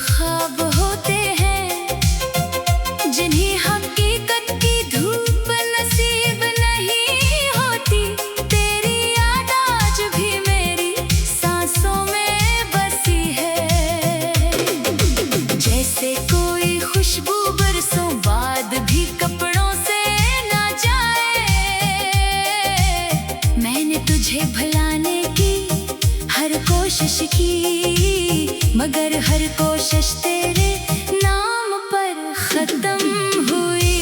ख्वाब होते हैं जिन्हें हकीकत की धूप नसीब नहीं होती। तेरी याद आज भी मेरी सांसों में बसी है, जैसे कोई खुशबू बरसों बाद भी कपड़ों से ना जाए। मैंने तुझे भुलाने की हर कोशिश की, मगर हर कोशिश तेरे नाम पर खत्म हुई।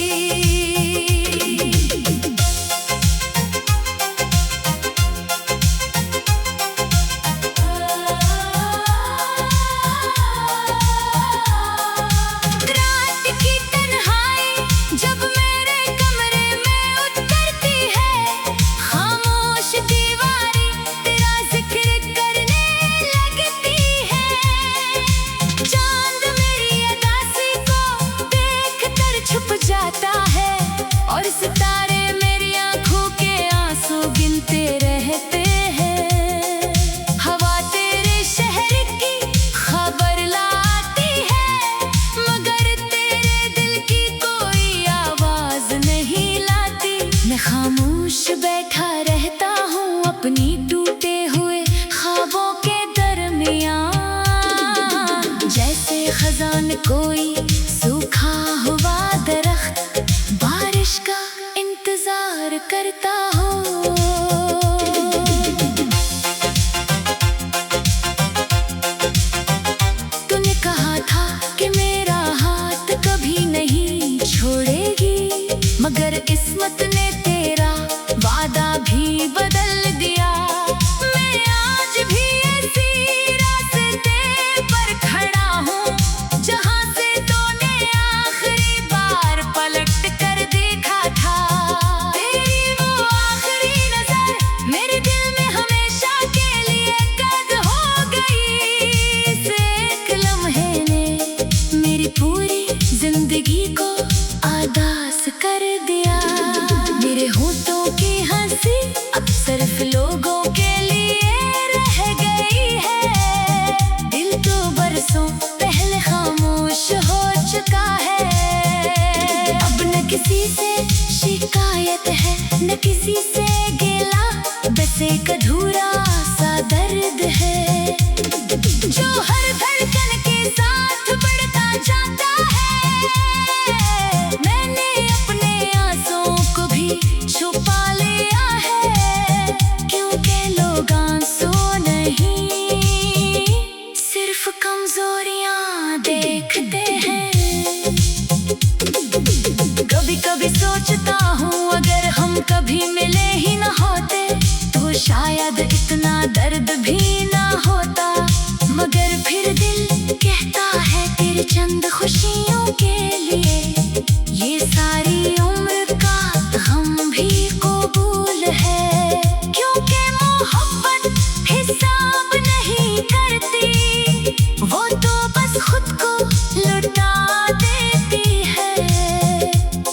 रात की तन्हाई जब मेरे कमरे में उतरती है, खामोश दीवारें तेरा जिक्र करने लगती है। चांद मेरी अदासी को देखकर छुप जाता है, और सितारे मेरी आंखों के आंसू गिनते रहते हैं। हवा तेरे शहर की खबर लाती है, मगर तेरे दिल की कोई आवाज नहीं लाती। मैं खामोश बैठा रहता हूँ अपनी टूटे हुए ख्वाबों के दरमियान, जैसे खजान कोई सूखा हुआ दरख्त बारिश का इंतजार करता हो। तूने कहा था कि मेरा हाथ कभी नहीं छोड़ेगी, मगर किस्मत ने तेरा वादा भी बदल दिया। मैं आज भी इसी रास्ते पर खड़ा हूँ, जहाँ से तूने आखिरी बार पलट कर देखा था। तेरी वो आखिरी नजर मेरे दिल में हमेशा के लिए कैद हो गई। इस एक लम्हे ने मेरी पूरी जिंदगी को आदास कर दिया। मेरे होठों की हंसी अब सिर्फ लोगों के लिए रह गई है। दिल तो बरसों पहले खामोश हो चुका है। अब न किसी से शिकायत है, न किसी से गिला, बस एक अधूरा सा दर्द है जो हर धड़कन के साथ बढ़ता जाता है। मैंने अपने आंसुओं को भी छुपा लिया है, क्योंकि लोग आंसू नहीं सिर्फ कमजोरियां देखते हैं। कभी कभी सोचता हूँ अगर हम कभी मिले ही न होते तो शायद इतना दर्द भी ना होता। मगर फिर दिल कहता है तेरे चंद खुशियों के लिए ये सारी उम्र का हम भी कबूल है। क्योंकि मोहब्बत हिसाब नहीं करती, वो तो बस खुद को लुटा देती है,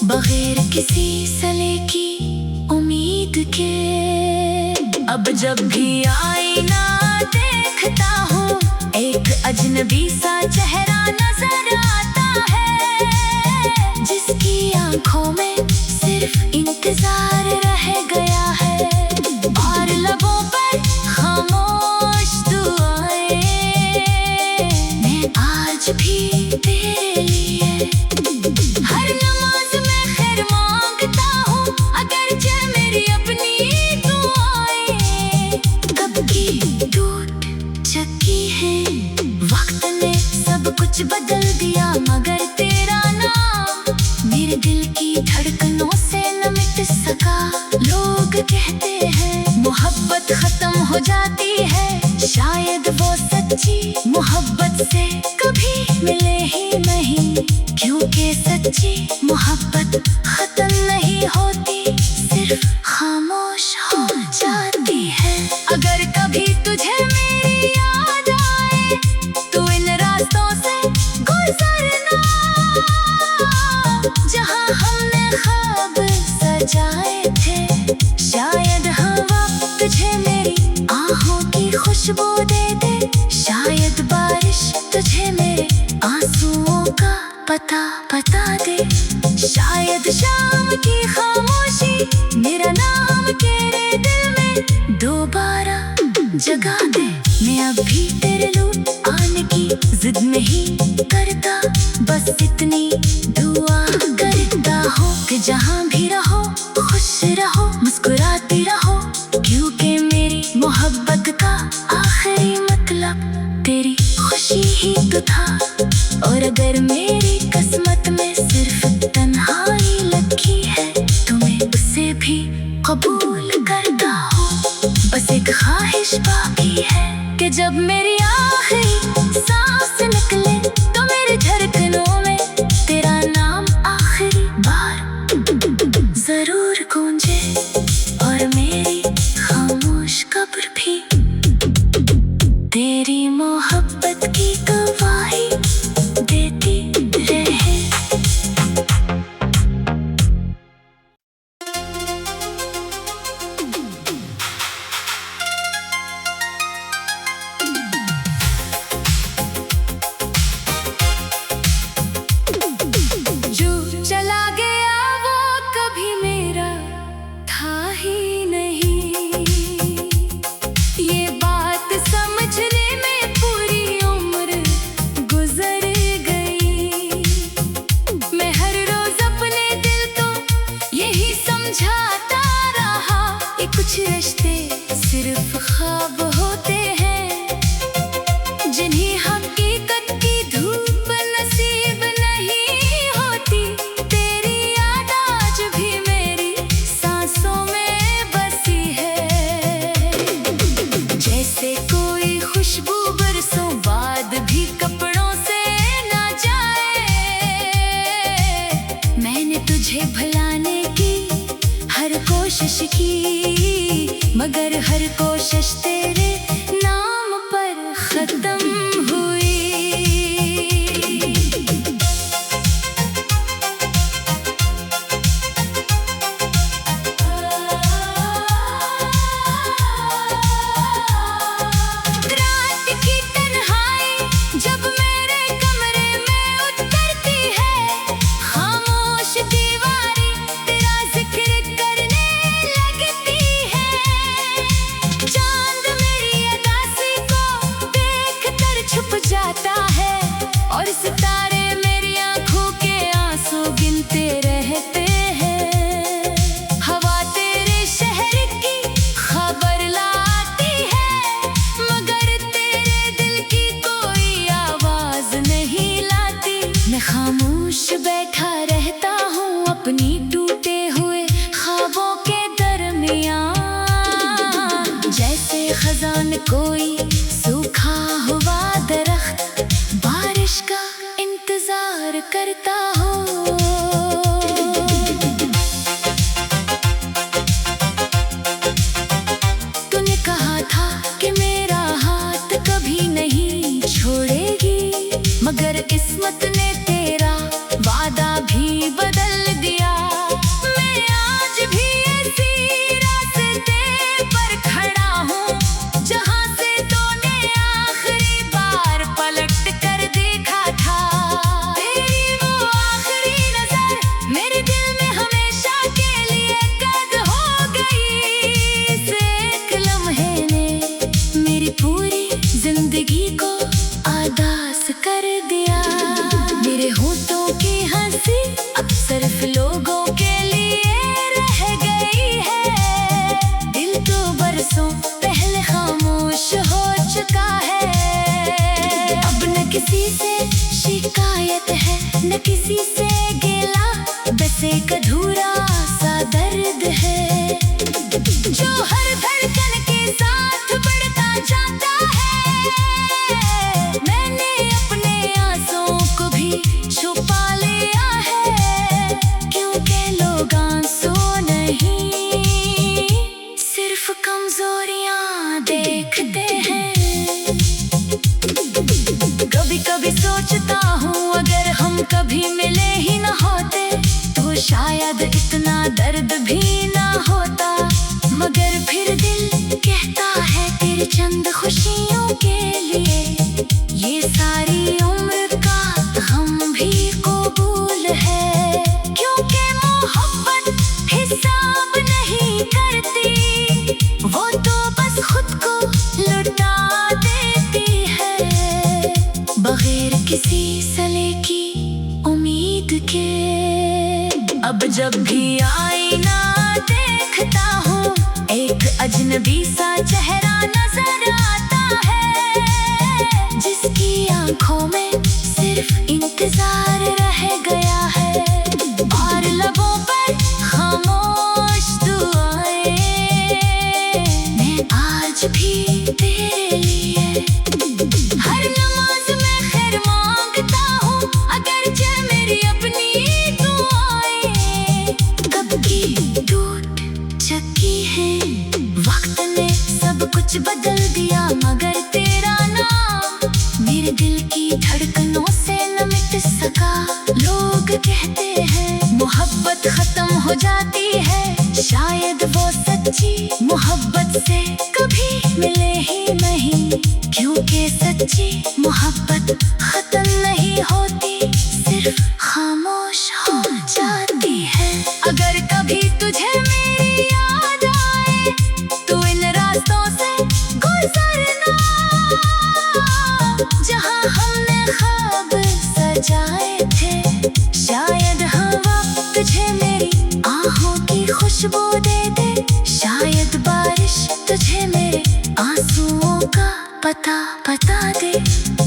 बगैर किसी सले की उम्मीद के। अब जब भी आईना देखता हूँ एक अजनबी सा चेहरा नजर आता है, जिसकी आंखों में सिर्फ इंतजार रह गया है। और लबों पर खामोश दुआएं मैं आज भी तेरे लिए। हर नमाज में खैर मांगता हूँ अगरचे मेरी अपनी दुआएं कब की टूट चुकी है। वक्त ने सब कुछ बदल दिया, मगर तेरा नाम मेरे दिल की धड़कनों से न मिट सका। लोग कहते हैं मोहब्बत खत्म हो जाती है, शायद वो सच्ची मोहब्बत से कभी मिले ही नहीं। क्योंकि सच्ची मोहब्बत खत्म नहीं होती, सिर्फ खामोश हो जाती है। अगर कभी तुझे मेरी याद आए तो इन रास्तों से गुजरना, जहाँ हमने ख्वाब सजाए थे। शायद हवा तुझे मेरी आहों की खुशबू दे दे, शायद बारिश तुझे मेरे का पता बता दे। शायद शाम की खामोशी मेरा नाम तेरे दिल में दोबारा जगा दे। मैं अभी तेरे लूट आने की जिद नहीं करता, बस इतनी दुआ करता हूँ कि जहाँ भी रहो खुश रहो, मुस्कुराती रहो, क्योंकि मेरी मोहब्बत का आखिरी मतलब तेरी खुशी ही तो था। और अगर मेरी किस्मत में सिर्फ तन्हाई लिखी है तो मैं उसे भी कबूल करता हूँ। बस एक ख्वाहिश बाकी है कि जब मेरी आखिरी सांस निकले तो मेरे धड़कनों में तेरा नाम आखिरी बार जरूर गूंजे, और मेरी खामोश कब्र भी तेरी मोहब्बत की गवाही देती रहे। जो चला गया वो कभी मेरा था ही नहीं, ये बात समझने में पूरी उम्र गुजर गई। मैं हर रोज अपने दिल को यही समझाता रहा, ये कुछ रिश्ते सिर्फ ख्वाब होते हैं, जिन्हें हकीकत की धूप नसीब नहीं होती। तेरी याद आज भी मेरी सांसों में बसी है, जैसे कोई खुशबू बरसों बाद भी कपड़ों से ना जाए। मैंने तुझे भुलाने की हर कोशिश की, मगर हर कोशिश तेरे नाम पर खत्म हुई। रात की तन्हाई जब मेरे कमरे में उतरती है, खामोश दीवारें तेरा जिक्र करने लगती है। चांद मेरी अदासी को देखकर छुप जाता है, और सितारे मेरी आंखों के आंसू गिनते रहते हैं। हवा तेरे शहर की खबर लाती है, मगर तेरे दिल की कोई आवाज नहीं लाती। मैं खामोश बैठा रहता हूँ अपनी टूटे हुए ख्वाबों के दरमियान, जैसे खजान कोई सूखा हुआ दरख्त बारिश का इंतजार करता हो। तूने कहा था कि मेरा हाथ कभी नहीं छोड़ेगी, मगर किस्मत ने तेरा वादा भी बदल दिया। मैं आज भी ऐसी रास्ते पर खड़ा हूँ जहाँ से तूने आखिरी बार पलट कर देखा था। तेरी वो आखिरी नजर मेरे दिल में हमेशा के लिए कैद हो गई। इस एक लम्हे ने मेरी पूरी जिंदगी को आदास कर दिया। मेरे होठों की हंसी अब सिर्फ लोगों के लिए रह गई है, दिल तो बरसों पहले खामोश हो चुका है। अब न किसी से शिकायत है न किसी से गिला, बस एक अधूरा सा दर्द है जो हर धड़कन के साथ बढ़ता जाता है। मैंने अपने आंसुओं को भी छुपा लिया है, क्योंकि लोग आंसू नहीं सिर्फ कमजोरियां देखते हैं। कभी कभी सोचता हूँ अगर हम कभी मिले ही न होते तो शायद इतना दर्द भी ना होता, मगर फिर दिल कहता है तेरे चंद खुशियों के लिए ये सारी उम्र का गम भी कबूल है, क्योंकि मोहब्बत हिसाब नहीं करती, वो तो बस खुद को लुटा देती है, बगैर किसी सले की उम्मीद के। अब जब भी आईना देखता हूँ, एक अजनबी सा चेहरा नजर आता है, जिसकी आंखों में सिर्फ इंतजार रह गया है, और लबों पर खामोश दुआएं। मैं आज भी तेरे लिए हर नमाज में खैर मांगता हूँ, अगरचे मेरी अपनी दुआएं कब की टूट चुकी है। वक्त ने सब कुछ बदल दिया, मगर तेरा नाम मेरे दिल की धड़कनों से न मिट सका। लोग कहते हैं मोहब्बत खत्म हो जाती है, शायद वो सच्ची मोहब्बत से कभी मिले ही नहीं, क्योंकि सच्ची मोहब्बत खत्म नहीं होती, सिर्फ खामोश हो जाती है। अगर कभी तुझे मेरी याद आए, तो इन रास्तों से गुजरना, जहाँ हमने ख्वाब सजाए थे। शायद हवा तुझे मेरी आहों की खुशबू दे दे, शायद बारिश तुझे मेरे आंसुओं का पता बता दे,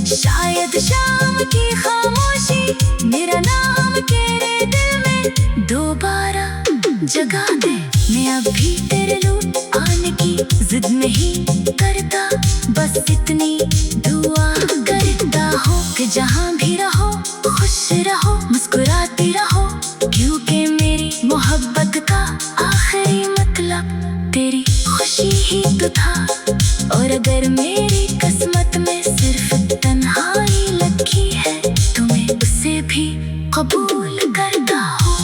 शायद शाम की खामोशी मेरा नाम तेरे दिल में दोबारा जगा दे। मैं अब भी तेरे लूट आने की जिद नहीं करता, बस इतनी दुआ करता हूँ कि जहाँ भी रहो खुश रहो, मुस्कुराती रहो, क्योंकि मेरी मोहब्बत का आखिरी मतलब तेरी खुशी ही तो था। और अगर मेरी किस्मत में सिर्फ तन्हाई लिखी है, तो मैं उसे भी कबूल करता हूँ।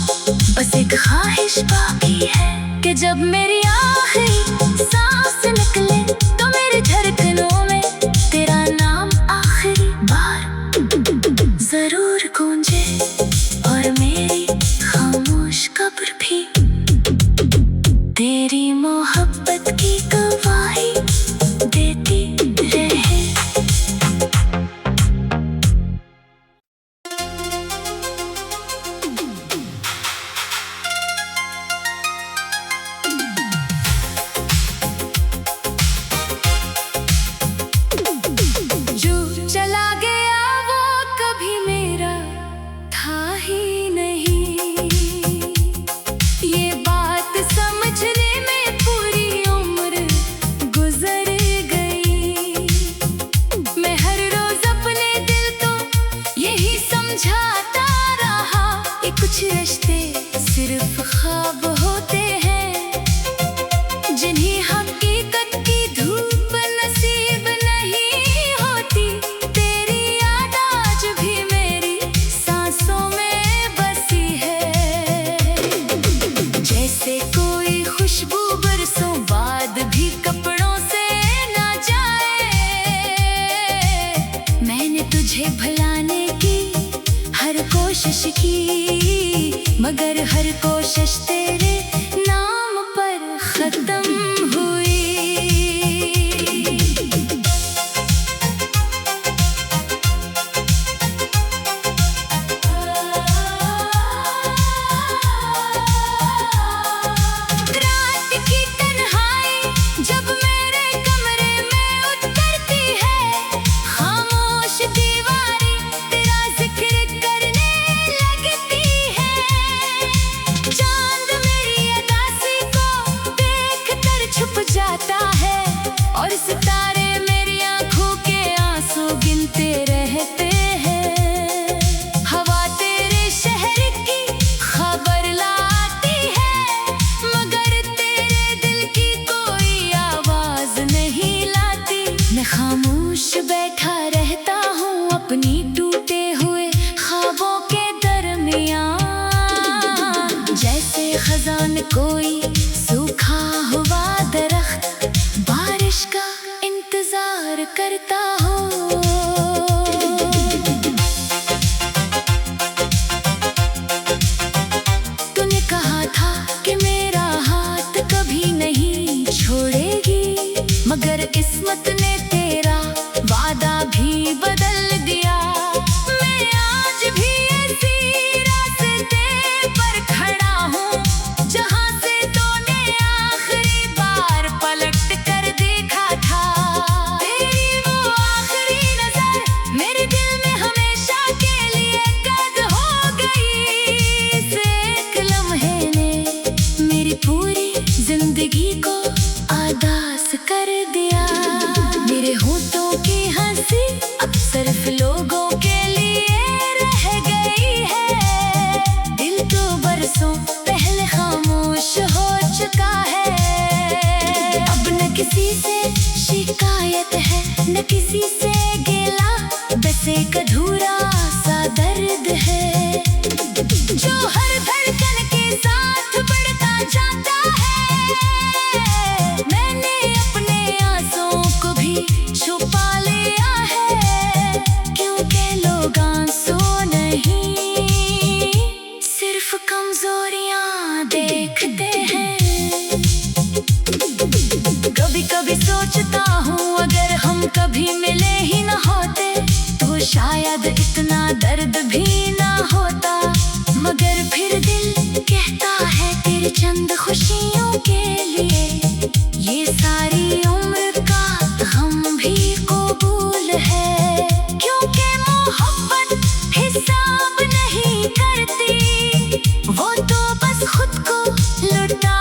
बस एक ख्वाहिश बाकी है कि जब मेरी आखिरी सांस निकले, तो मेरे धड़कनों में तेरा नाम आखिरी बार जरूर गूंजे, और मेरी खामोश कब्र भी तेरी मोहब्बत की गवाही देती रहे। जो चला गया वो कभी मेरा था ही नहीं, ये बात समझने में पूरी उम्र गुजर गई। मैं हर रोज अपने दिल को यही समझाता रहा, ये कुछ रिश्ते सिर्फ ख्वाब होते हैं, जिन्हें हकीकत की धूप नसीब नहीं होती। तेरी याद आज भी मेरी सांसों में बसी है, जैसे कोई खुशबू बरसों बाद भी कपड़ों से ना जाए। मैंने तुझे भुलाने की हर कोशिश की, मगर हर कोशिश तेरे नाम पर खत्म हुई। रात की तन्हाई जब मेरे कमरे में उतरती है, खामोश दीवारें तेरा जिक्र करने लगती है। चांद मेरी अदासी को देखकर छुप जाता है, और सितारे मेरी आंखों के आंसू गिनते रहते हैं। हवा तेरे शहर की खबर लाती है, मगर तेरे दिल की कोई आवाज नहीं लाती। मैं खामोश बैठा रहता हूँ अपनी टूटे हुए ख्वाबों के दरमियान, जैसे खजान कोई सूखा हुआ दरख्त बारिश का इंतजार करता हो। शिकायत है न किसी से गिला, बस एक अधूरा सा दर्द है जो हर धड़कन के साथ बढ़ता जाता है। मैंने अपने आंसुओं को भी छुपा लिया है, क्योंकि लोग आंसू नहीं सिर्फ कमजोरियां देखते हैं। कभी कभी सोचता हूँ अगर हम कभी मिले ही न होते तो शायद इतना दर्द भी ना होता, मगर फिर दिल कहता है तेरे चंद खुशियों के लिए ये सारी उम्र का हम भी कबूल है। क्योंकि मोहब्बत हिसाब नहीं करती, वो तो बस खुद को लुटा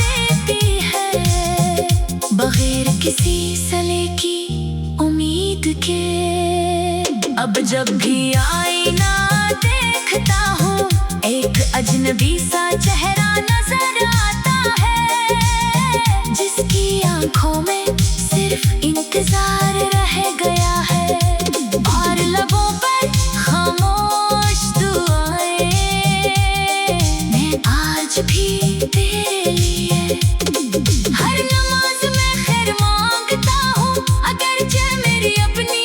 देती है बगैर किसी सले की उम्मीद के। अब जब भी आईना देखता हूँ एक अजनबी सा चेहरा नजर आता है, जिसकी आंखों में सिर्फ इंतजार रह गया है और लबों पर खामोश दुआएं। मैं आज भी तेरे लिए हर नमाज में खैर मांगता हूँ, अगर चे मेरी अपनी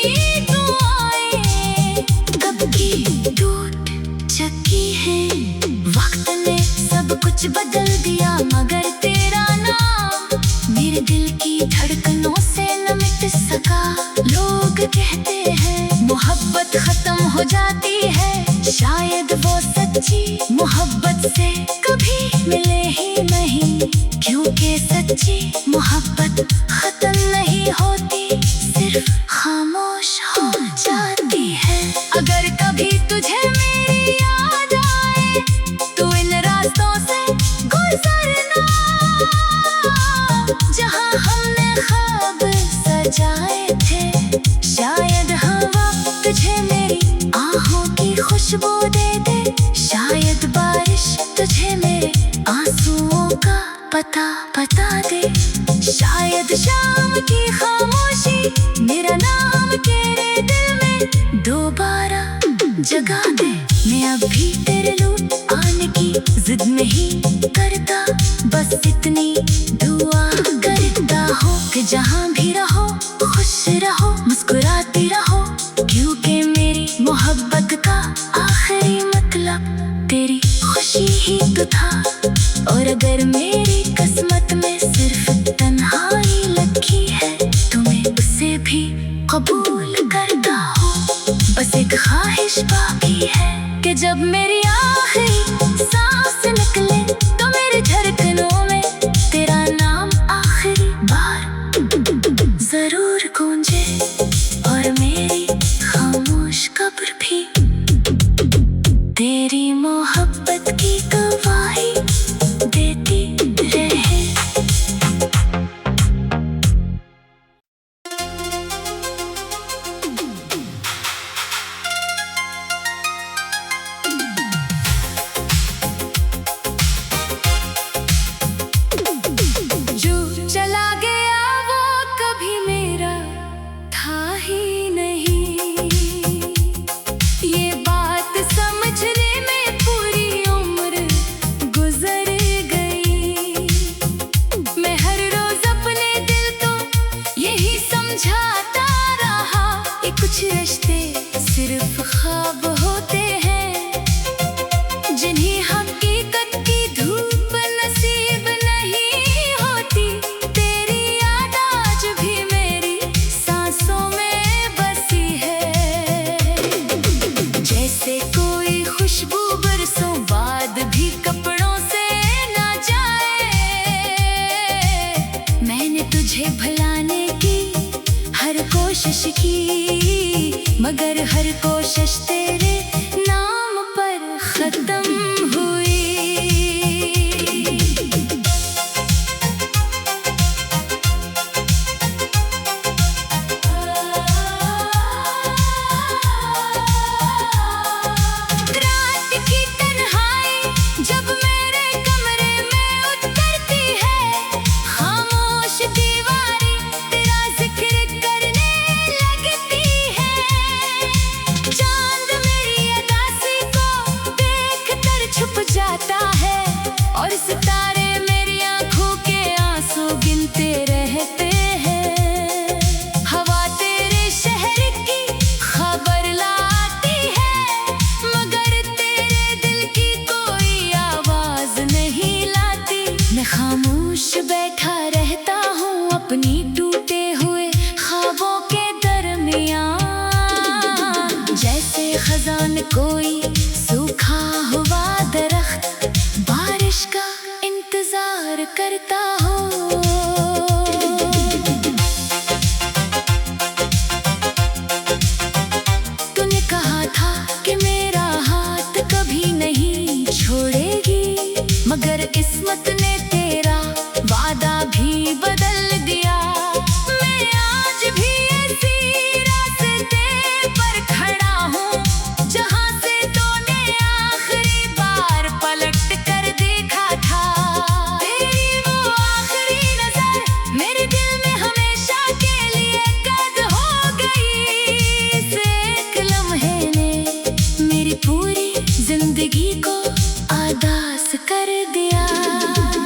दुआएं कब की टूट चुकी है। वक्त ने सब कुछ बदल दिया मगर तेरा नाम मेरे दिल की धड़कनों से न मिट सका। लोग कहते हैं मोहब्बत खत्म हो जाती है, शायद वो सच्ची मोहब्बत से कभी मिले ही नहीं, क्योंकि सच्ची मोहब्बत खत्म नहीं होती सिर्फ खामोश हो जाती है। अगर कभी तुझे मेरी याद आए तो इन रास्तों से गुजरना जहाँ हमने ख्वाब सजाए थे। शायद हवा तुझे मेरी आहों की खुशबू दे दे, शायद बारिश तुझे मेरे आंसुओं का पता बता दे, शायद शाम की खामोशी मेरा नाम तेरे दिल में दोबारा जगा दे। मैं अभी तेरे लूट आने की जिद नहीं करता, बस इतनी दुआ करता हूँ कि जहाँ भी रहो खुश रहो मुस्कुराती रहो, क्योंकि मेरी मोहब्बत का आखिरी मतलब तेरी खुशी ही तो था। और अगर मेरी किस्मत में सिर्फ तन्हाई लिखी है तो मैं उसे भी कबूल करता हूँ। बस एक ख्वाहिश बाकी है कि जब मेरी आखिरी सांस निकले तो मेरे धड़कनों में तेरा नाम आखिरी बार जरूर गूंजे और मेरी खामोश कब्र भी तेरी मोहब्बत की गवाही देती रहे। जो चला गया वो कभी मेरा था ही नहीं, ये बात समझने में पूरी उम्र गुजर गई। मैं हर रोज अपने दिल को यही समझाता रहा, ये कुछ रिश्ते सिर्फ ख्वाब होते हैं, जिन्हें हकीकत की धूप नसीब नहीं होती। तेरी याद आज भी मेरी सांसों में बसी है, जैसे कोई खुशबू बरसों बाद भी कपड़ों से ना जाए। मैंने तुझे भुलाने की हर कोशिश की, मगर हर कोशिश तेरे नाम पर खत्म हुई। रात की तन्हाई जब मेरे कमरे में उतरती है, खामोश दीवारें तेरा जिक्र कर जान कोई सूखा हुआ दरख्त बारिश का इंतजार करता हो। तूने कहा था कि मेरा हाथ कभी नहीं छोड़ेगी, मगर किस्मत ने तेरा वादा भी बदल दिया। मैं आज भी ऐसी रास्ते पर खड़ा हूँ जहाँ से तूने आखिरी बार पलट कर देखा था। तेरी वो आखिरी नजर मेरे दिल में हमेशा के लिए कैद हो गई। इस एक लम्हे ने मेरी पूरी जिंदगी को आदास कर दिया।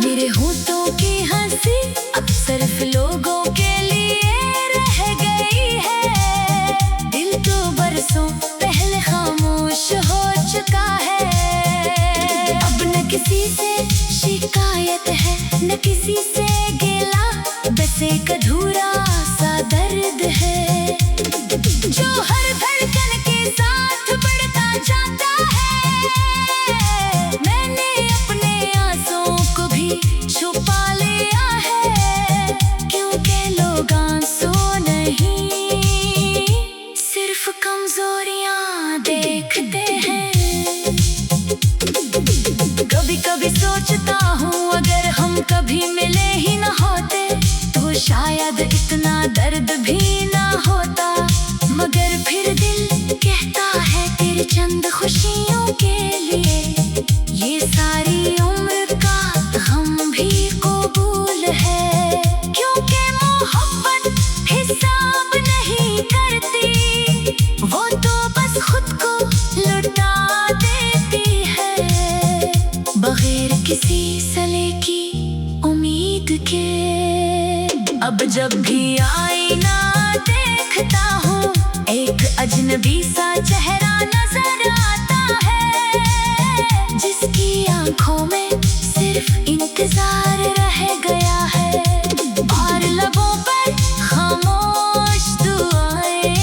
मेरे होठों की हंसी अब सिर्फ लोगों के लिए रह गई है। दिल तो बरसों पहले खामोश हो चुका है। अब न किसी से शिकायत है न किसी से गिला, बस एक अधूरा सा दर्द है जो हर धड़कन के साथ बढ़ता जाता है। मैंने अपने आंसुओं को भी छुपा लिया है, क्योंकि लोग आंसू नहीं सिर्फ कमजोरियां देखते हैं। कभी कभी सोचता हूँ अगर हम कभी मिले ही न होते तो शायद इतना दर्द भी ना होता। मगर फिर दिल कहता है तेरे चंद खुशियों के लिए ये सारी उम्र का हम भी कबूल है। क्योंकि मोहब्बत हिसाब नहीं करती, वो तो बस खुद को लुटा देती है बगैर किसी सले की उम्मीद के। अब जब भी आईना देखता हूँ एक अजनबी सा चेहरा नजर आता है, जिसकी आंखों में सिर्फ इंतजार रह गया है। और लबों पर खामोश दुआएं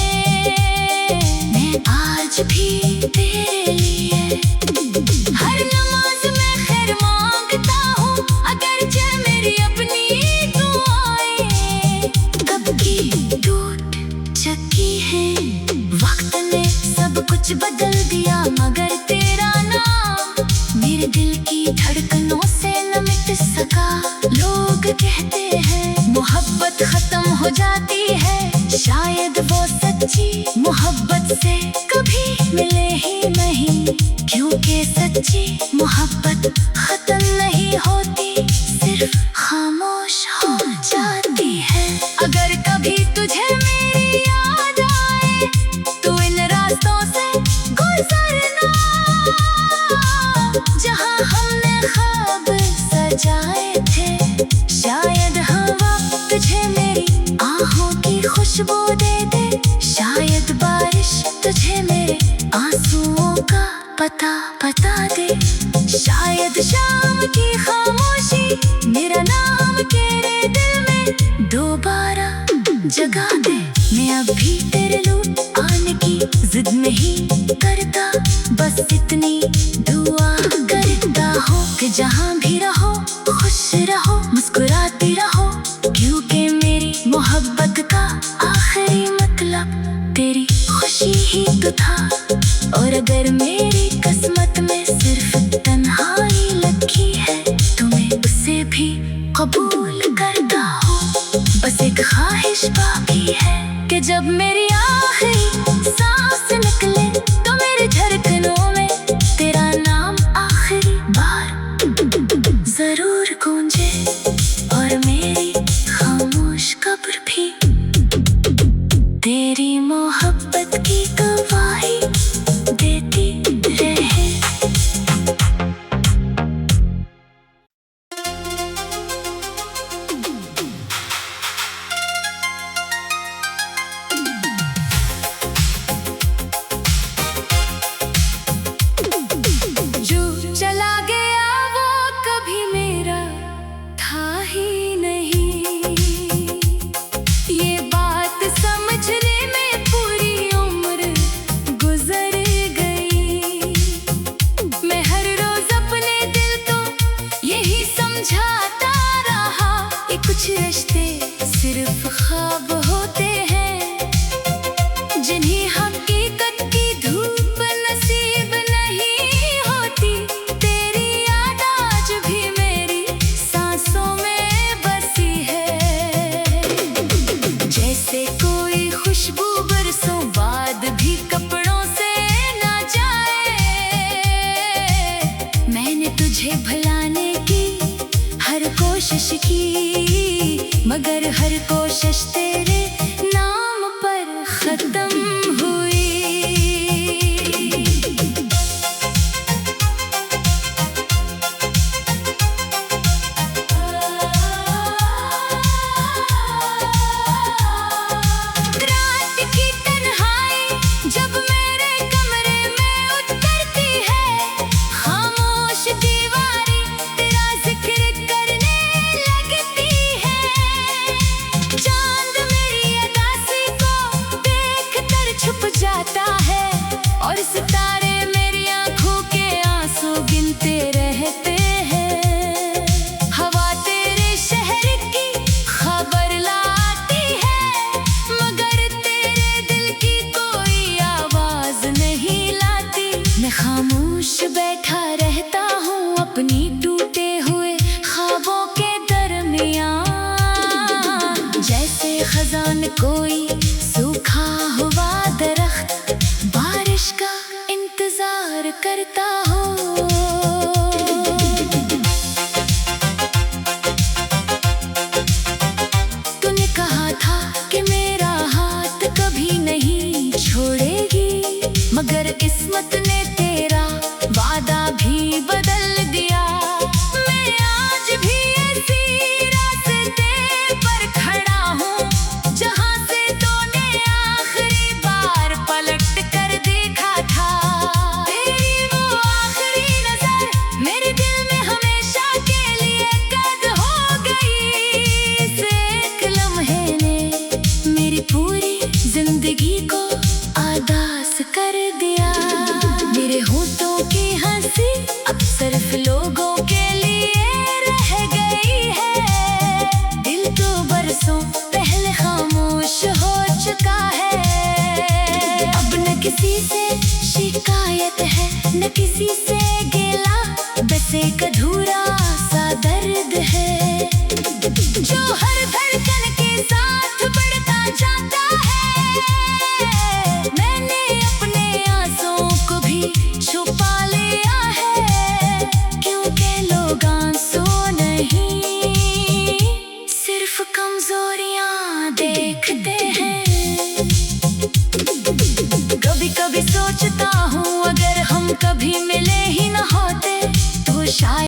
मैं आज भी तेरे लिए हर नमाज में खैर मांगता हूँ, अगरचे मेरी अपनी दुआएं कब की टूट चुकी है। वक्त ने सब कुछ बदल दिया मगर तेरा नाम मेरे दिल की धड़कनों से न मिट सका। लोग कहते हैं मोहब्बत खत्म हो जाती है, शायद वो सच्ची मोहब्बत से कभी मिले ही नहीं। क्योंकि सच्ची मोहब्बत खत्म नहीं होती, सिर्फ खामोश हो जाती है। अगर कभी तुझे मेरी याद आए तो इन रास्तों से गुजरना जहाँ हमने ख्वाब सजाए थे। शायद हवा तुझे मेरी आहों की खुशबू दे दे, शायद बारिश तुझे मेरे आंसुओं का पता बता दे। शायद शाम की खामोशी मेरा नाम तेरे दिल में दोबारा जगा दे। मैं अब भी तेरे लूट आने की जिद नहीं करता, बस इतनी दुआ करता हूँ कि जहाँ भी रहो खुश रहो मुस्कुराती रहो। क्योंकि मेरी मोहब्बत का आखिरी मतलब तेरी खुशी ही तो था। और अगर मेरी किस्मत में सिर्फ तन्हाई लिखी है तो मैं उसे भी कबूल करता हूँ। बस एक ख्वाहिश बाकी है कि जब मेरी आखिरी सांस निकले तो मेरे धड़कनों में तेरा नाम आखिरी बार जरूर गूंजे और मेरी खामोश कब्र भी तेरी मोहब्बत की गवाही देती रहे। गुजर खुशबू बरसों बाद भी कपड़ों से ना जाए। मैंने तुझे भुलाने की हर कोशिश की, मगर हर कोशिश तेरे नाम पर खत्म हुई। और सितारे मेरी आंखों के आंसू गिनते रहते हैं। हवा तेरे शहर की खबर लाती है, मगर तेरे दिल की कोई आवाज नहीं लाती। मैं खामोश बैठा रहता हूँ अपनी टूटे हुए ख्वाबों के दरमियान, जैसे खजान कोई सूखा हुआ दरख्त बारिश का इंतजार करता हो। तूने कहा था कि मेरा हाथ कभी नहीं छोड़ेगी, मगर किस्मत ने तेरा वादा भी बदल दिया। मैं आज भी ऐसी रास्ते पर खड़ा हूँ जहाँ से तूने आखिरी बार पलट कर देखा था। तेरी वो आखिरी नजर मेरे दिल में हमेशा के लिए कैद हो गई। इस एक लम्हे ने मेरी पूरी जिंदगी को आदास कर दिया। मेरे होठों की हंसी अब सिर्फ लोगों के लिए रह गई है। दिल तो बरसों पहले खामोश हो चुका है। अब न किसी से शिकायत है न किसी से गिला, बस एक अधूरा सा दर्द है जो हर धड़कन के साथ बढ़ता जाता है। मैंने अपने आंसुओं को भी छुपा लिया है, क्योंकि लोग आंसू नहीं सिर्फ कमजोरियां देखते हैं। कभी कभी सोचता हूँ अगर हम कभी मिले ही न होते तो शायद